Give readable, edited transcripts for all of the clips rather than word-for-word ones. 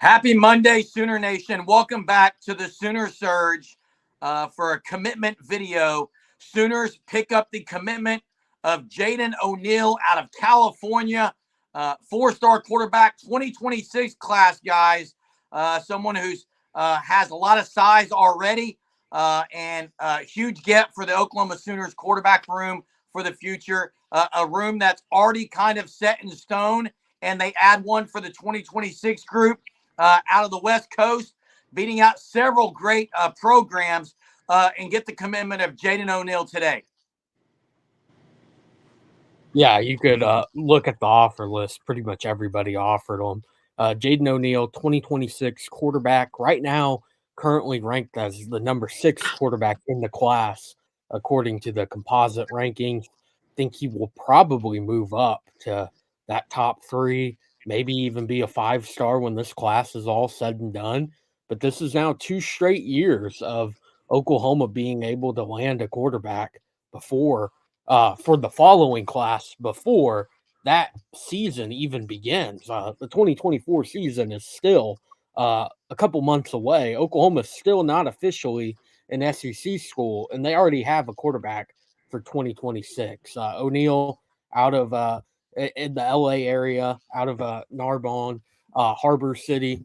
Happy Monday, Sooner Nation. Welcome back to the Sooner Surge for a commitment video. Sooners pick up the commitment of JadenO'Neal out of California, four-star quarterback, 2026 class, guys. Someone who's has a lot of size already and a huge get for the Oklahoma Sooners quarterback room for the future, a room that's already kind of set in stone, and they add one for the 2026 group. Out of the West Coast, beating out several great programs and get the commitment of JadenO'Neal today. Yeah, you could look at the offer list. Pretty much everybody offered him. JadenO'Neal, 2026 quarterback, right now currently ranked as the number 6 quarterback in the class, according to the composite rankings. Think he will probably move up to that top 3, maybe even be a 5-star when this class is all said and done. But this is now 2 straight years of Oklahoma being able to land a quarterback before for the following class before that season even begins. The 2024 season is still a couple months away. Oklahoma's still not officially an SEC school, and they already have a quarterback for 2026. O'Neal out of in the LA area, out of Narbonne, Harbor City,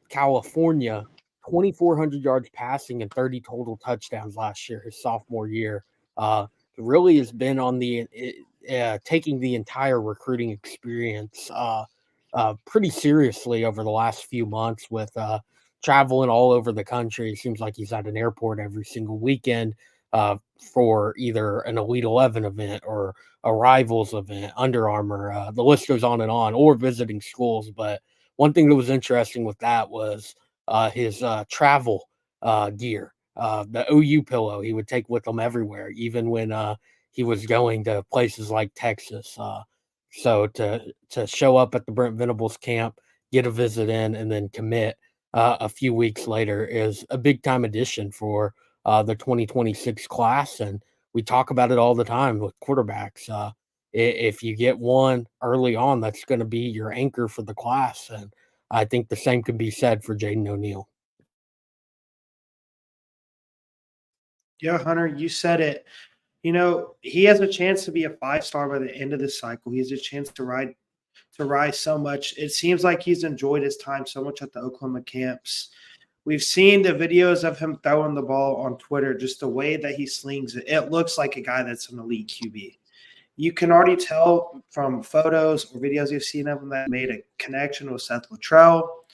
California, 2,400 yards passing and 30 total touchdowns last year, his sophomore year. Really has been on the taking the entire recruiting experience pretty seriously over the last few months with traveling all over the country. It seems like he's at an airport every single weekend for either an Elite 11 event or a Rivals event, Under Armour. The list goes on, or visiting schools. But one thing that was interesting with that was his travel gear. The OU pillow he would take with him everywhere, even when he was going to places like Texas. So to show up at the Brent Venables camp, get a visit in, and then commit a few weeks later is a big time addition for the 2026 class. And we talk about it all the time with quarterbacks. If you get one early on, that's going to be your anchor for the class. And I think the same can be said for JadenO'Neal. Yeah, Hunter, you said it. You know, he has a chance to be a 5-star by the end of this cycle. He has a chance to rise so much. It seems like he's enjoyed his time so much at the Oklahoma camps. We've seen the videos of him throwing the ball on Twitter, just the way that he slings it. It looks like a guy that's an elite QB. You can already tell from photos or videos you've seen of him that made a connection with Seth Luttrell,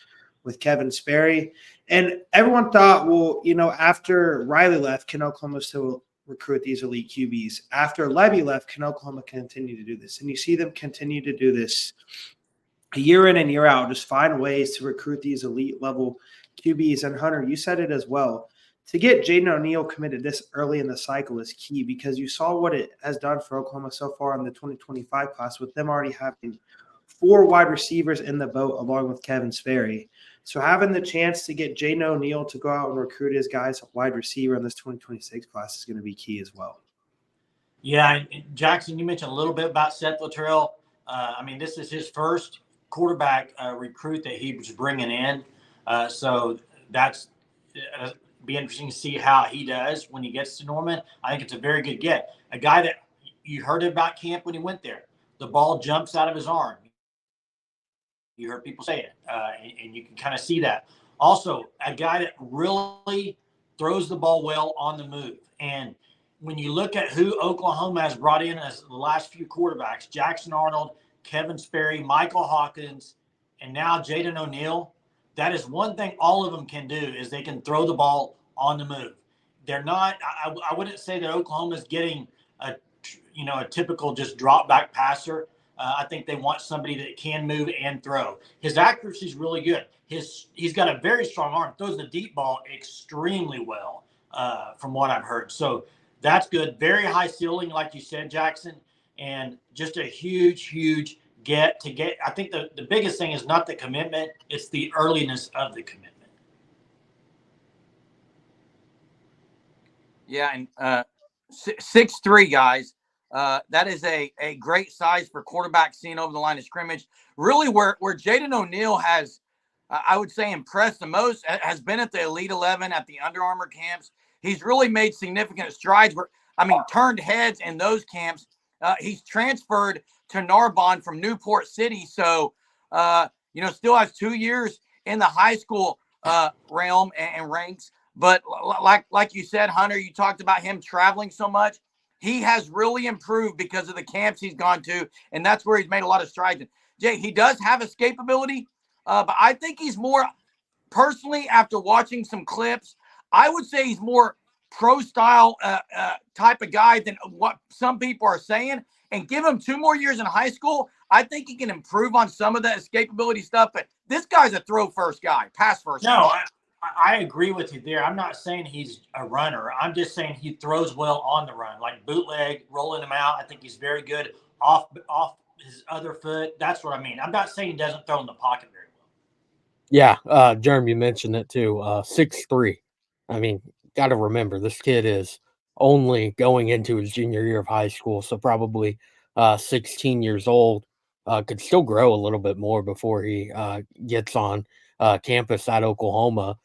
with Kevin Sperry. And everyone thought, well, you know, after Riley left, can Oklahoma still recruit these elite QBs? After Levy left, can Oklahoma continue to do this? And you see them continue to do this year in and year out, just find ways to recruit these elite level QBs. And Hunter, you said it as well. To get JadenO'Neal committed this early in the cycle is key because you saw what it has done for Oklahoma so far in the 2025 class with them already having 4 wide receivers in the boat along with Kevin Sperry. So having the chance to get JadenO'Neal to go out and recruit his guys at wide receiver in this 2026 class is going to be key as well. Yeah, and Jackson, you mentioned a little bit about Seth Luttrell. I mean, this is his first quarterback recruit that he was bringing in. So that's be interesting to see how he does when he gets to Norman. I think it's a very good get. A guy that you heard about camp when he went there. The ball jumps out of his arm. You heard people say it, and you can kind of see that. Also, a guy that really throws the ball well on the move. And when you look at who Oklahoma has brought in as the last few quarterbacks, Jackson Arnold, Kevin Sperry, Michael Hawkins, and now JadenO'Neal, that is one thing all of them can do is they can throw the ball on the move. They're not – I wouldn't say that Oklahoma's getting a typical just drop back passer. I think they want somebody that can move and throw. His accuracy is really good. He's got a very strong arm. Throws the deep ball extremely well, from what I've heard. So that's good. Very high ceiling, like you said, Jackson, and just a huge, huge get. I think the biggest thing is not the commitment; it's the earliness of the commitment. Yeah, and 6'3", guys. That is a great size for quarterback seen over the line of scrimmage. Really, where JadenO'Neal has I would say impressed the most has been at the Elite 11 at the Under Armour camps. He's really made significant strides. Turned heads in those camps. He's transferred to Narbonne from Newport City, so still has 2 years in the high school realm and ranks. But like you said, Hunter, you talked about him traveling so much. He has really improved because of the camps he's gone to, and that's where he's made a lot of strides. Jay, he does have escapability, but I think he's more, personally, after watching some clips, I would say he's more pro-style type of guy than what some people are saying. And give him 2 more years in high school, I think he can improve on some of the escapability stuff. But this guy's a throw-first guy, pass-first guy. No, I agree with you there. I'm not saying he's a runner. I'm just saying he throws well on the run, like bootleg, rolling him out. I think he's very good off his other foot. That's what I mean. I'm not saying he doesn't throw in the pocket very well. Yeah, Jeremy, you mentioned it too. 6'3". I mean, got to remember, this kid is only going into his junior year of high school, so probably 16 years old. Could still grow a little bit more before he gets on campus at Oklahoma.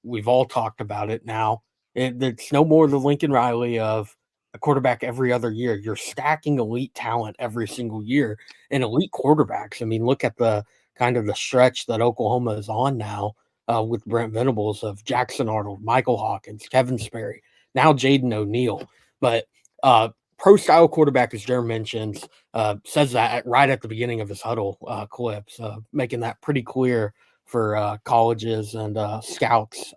We've all talked about it now. It's no more the Lincoln Riley of a quarterback every other year. You're stacking elite talent every single year, and elite quarterbacks. I mean, look at the kind of the stretch that Oklahoma is on now with Brent Venables of Jackson Arnold, Michael Hawkins, Kevin Sperry, now Jaden O'Neal. But pro-style quarterback, as Jeremy mentions, says that right at the beginning of his huddle clips, making that pretty clear for colleges and scouts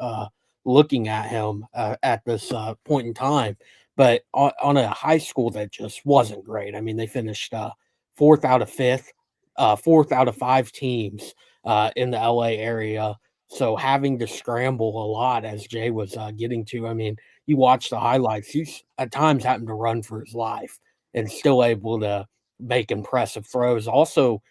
looking at him at this point in time. But on a high school that just wasn't great. I mean, they finished 4th out of 5th, 4th out of 5 teams in the LA area. So having to scramble a lot, as Jay was getting to. I mean, you watch the highlights, he's at times having to run for his life and still able to make impressive throws. Also,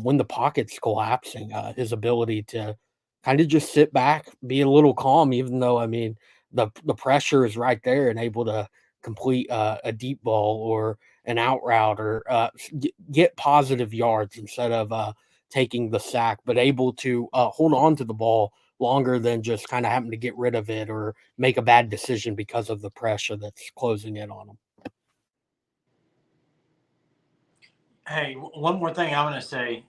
when the pocket's collapsing, his ability to kind of just sit back, be a little calm, even though, I mean, the pressure is right there, and able to complete a deep ball or an out route or get positive yards instead of taking the sack, but able to hold on to the ball longer than just kind of having to get rid of it or make a bad decision because of the pressure that's closing in on them. Hey, one more thing I want to say.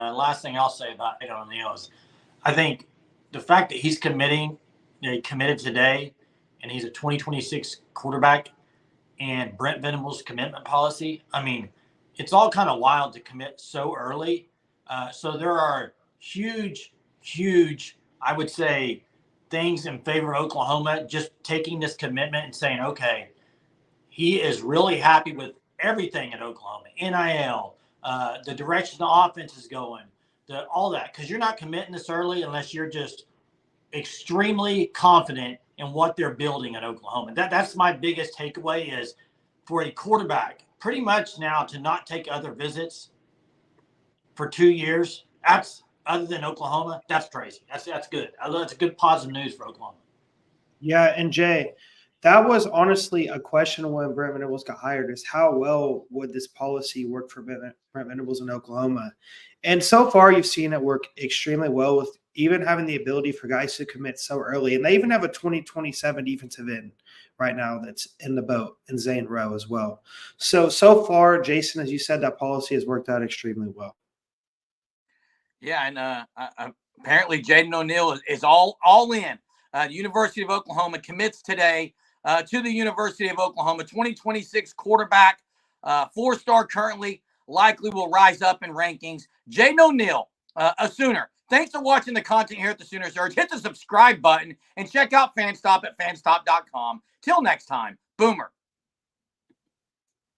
Last thing I'll say about Jaden O'Neal is I think the fact that he's committed today, and he's a 2026 quarterback, and Brent Venables' commitment policy, I mean, it's all kind of wild to commit so early. So there are huge, I would say, things in favor of Oklahoma just taking this commitment and saying, okay, he is really happy with everything at Oklahoma, NIL, the direction the offense is going, all that. Because you're not committing this early unless you're just extremely confident in what they're building at Oklahoma. That's my biggest takeaway is for a quarterback pretty much now to not take other visits for 2 years, that's other than Oklahoma, that's crazy. That's good. That's a good positive news for Oklahoma. Yeah, and Jay, that was honestly a question when Brent Venables got hired, is how well would this policy work for Brent Venables in Oklahoma? And so far, you've seen it work extremely well, with even having the ability for guys to commit so early. And they even have a 2027 defensive end right now that's in the boat, and Zane Rowe as well. So far, Jason, as you said, that policy has worked out extremely well. Yeah, and apparently Jaden O'Neal is all in. The University of Oklahoma commits today to the University of Oklahoma. 2026 quarterback, 4-star currently, likely will rise up in rankings. Jaden O'Neal, a Sooner. Thanks for watching the content here at the Sooner Surge. Hit the subscribe button and check out Fanstop at fanstop.com. Till next time, Boomer.